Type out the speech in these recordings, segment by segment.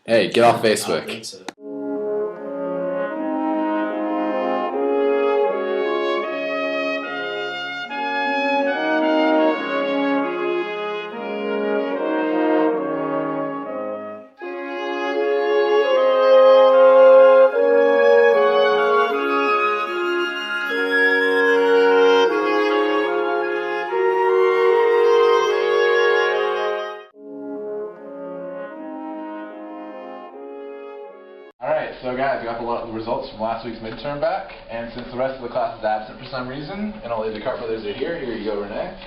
Hey, get off Facebook. Alright, so guys, I got the results from last week's midterm back, and since the rest of the class is absent for some reason, and only the Descartes brothers are here you go, René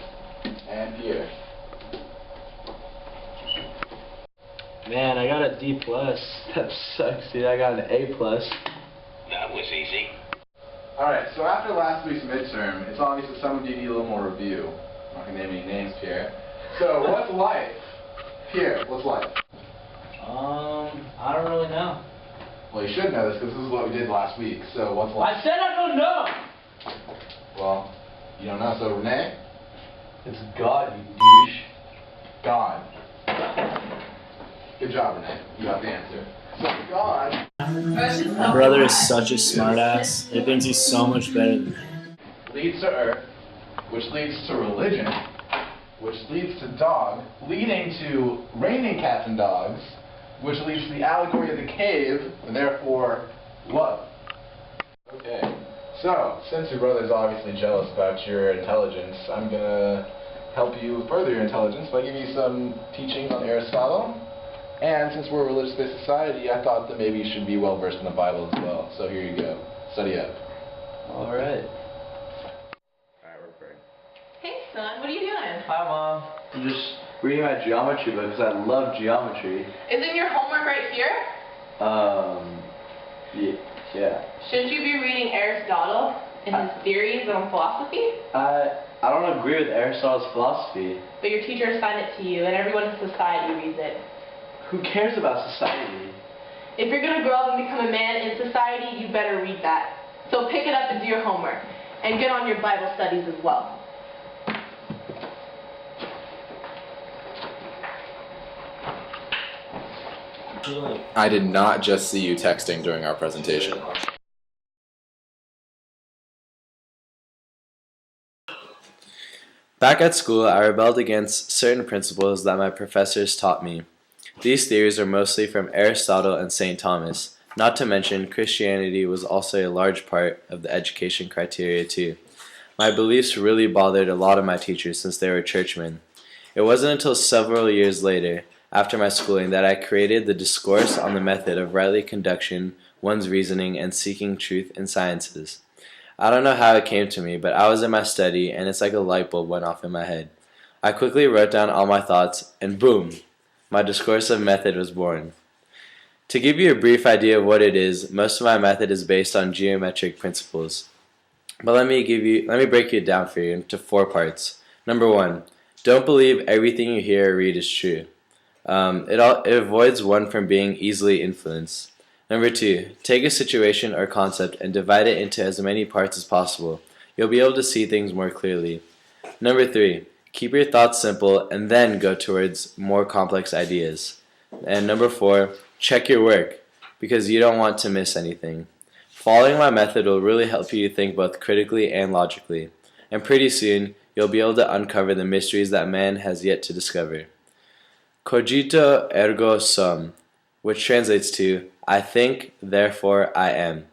and Pierre. Man, I got a D+. That sucks, dude. I got an A+. That was easy. Alright, so after last week's midterm, it's obvious that some of you need a little more review. I'm not going to name any names, Pierre. So, what's life? Pierre, what's life? I don't really know. Well, you should know this because this is what we did last week. So, what's life? I said I don't know! Well, you don't know. So, René? It's God, you douche. God. Good job, René. You got the answer. So, God. My brother is such a smartass. He thinks he's so much better than me. Leads to earth, which leads to religion, which leads to dog, leading to raining cats and dogs, which leads to the allegory of the cave, and therefore love. Okay, so since your brother's obviously jealous about your intelligence, I'm going to help you further your intelligence by giving you some teaching on Aristotle. And since we're a religious-based society, I thought that maybe you should be well-versed in the Bible as well. So here you go. Study up. Alright. Alright, we're praying. Hey son, what are you doing? Hi Mom. I'm just reading my geometry book because I love geometry. Isn't your homework right here? Yeah. Shouldn't you be reading Aristotle and his theories on philosophy? I don't agree with Aristotle's philosophy. But your teacher assigned it to you and everyone in society reads it. Who cares about society? If you're going to grow up and become a man in society, you better read that. So pick it up and do your homework. And get on your Bible studies as well. I did not just see you texting during our presentation. Back at school, I rebelled against certain principles that my professors taught me. These theories are mostly from Aristotle and St. Thomas. Not to mention, Christianity was also a large part of the education criteria too. My beliefs really bothered a lot of my teachers since they were churchmen. It wasn't until several years later, after my schooling, that I created the discourse on the method of rightly conducting one's reasoning and seeking truth in sciences. I don't know how it came to me, but I was in my study and it's like a light bulb went off in my head. I quickly wrote down all my thoughts and boom, my discursive method was born. To give you a brief idea of what it is, most of my method is based on geometric principles. But let me break it down for you into 4 parts. Number 1, don't believe everything you hear or read is true. It avoids one from being easily influenced. Number 2, take a situation or concept and divide it into as many parts as possible. You'll be able to see things more clearly. Number 3, keep your thoughts simple and then go towards more complex ideas. And number 4, check your work because you don't want to miss anything. Following my method will really help you think both critically and logically. And pretty soon, you'll be able to uncover the mysteries that man has yet to discover. Cogito ergo sum, which translates to, I think, therefore I am.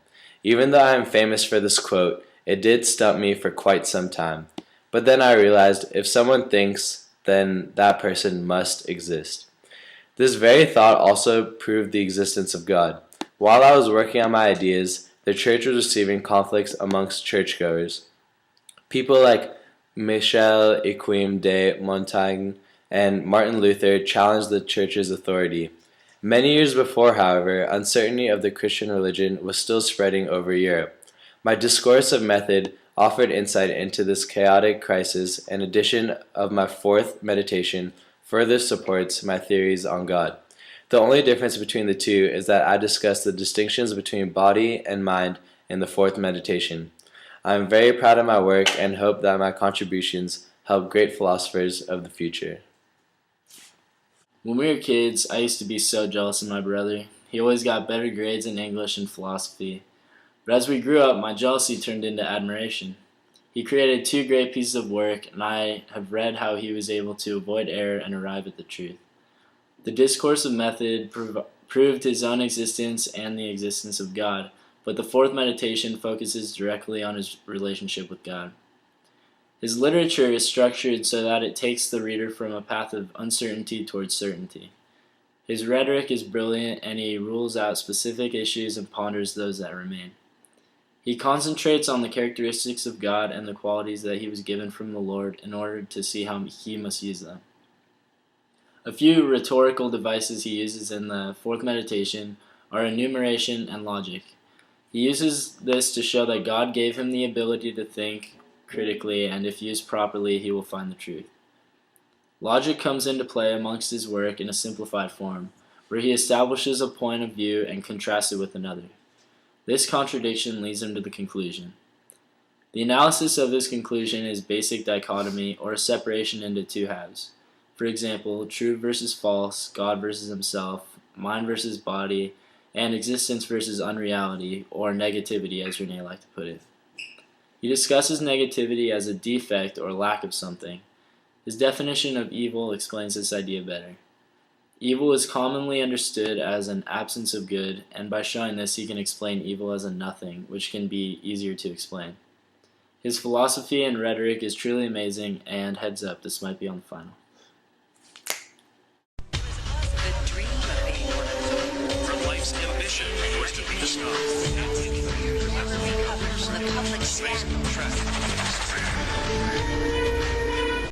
Even though I am famous for this quote, it did stump me for quite some time. But then I realized if someone thinks, then that person must exist. This very thought also proved the existence of God. While I was working on my ideas, the church was receiving conflicts amongst churchgoers. People like Michel Equim de Montaigne and Martin Luther challenged the church's authority. Many years before, however, uncertainty of the Christian religion was still spreading over Europe. My discourse of method offered insight into this chaotic crisis, and addition of my fourth meditation further supports my theories on God. The only difference between the two is that I discuss the distinctions between body and mind in the fourth meditation. I am very proud of my work and hope that my contributions help great philosophers of the future. When we were kids, I used to be so jealous of my brother. He always got better grades in English and philosophy. But as we grew up, my jealousy turned into admiration. He created 2 great pieces of work, and I have read how he was able to avoid error and arrive at the truth. The discourse of method proved his own existence and the existence of God, but the fourth meditation focuses directly on his relationship with God. His literature is structured so that it takes the reader from a path of uncertainty towards certainty. His rhetoric is brilliant, and he rules out specific issues and ponders those that remain. He concentrates on the characteristics of God and the qualities that he was given from the Lord in order to see how he must use them. A few rhetorical devices he uses in the fourth meditation are enumeration and logic. He uses this to show that God gave him the ability to think critically, and if used properly, he will find the truth. Logic comes into play amongst his work in a simplified form, where he establishes a point of view and contrasts it with another. This contradiction leads him to the conclusion. The analysis of this conclusion is basic dichotomy, or a separation into 2 halves. For example, true versus false, God versus himself, mind versus body, and existence versus unreality, or negativity, as René liked to put it. He discusses negativity as a defect or lack of something. His definition of evil explains this idea better. Evil is commonly understood as an absence of good, and by showing this he can explain evil as a nothing, which can be easier to explain. His philosophy and rhetoric is truly amazing, and heads up, this might be on the final. The dream of Her life's ambition was to be a star. the public scandal.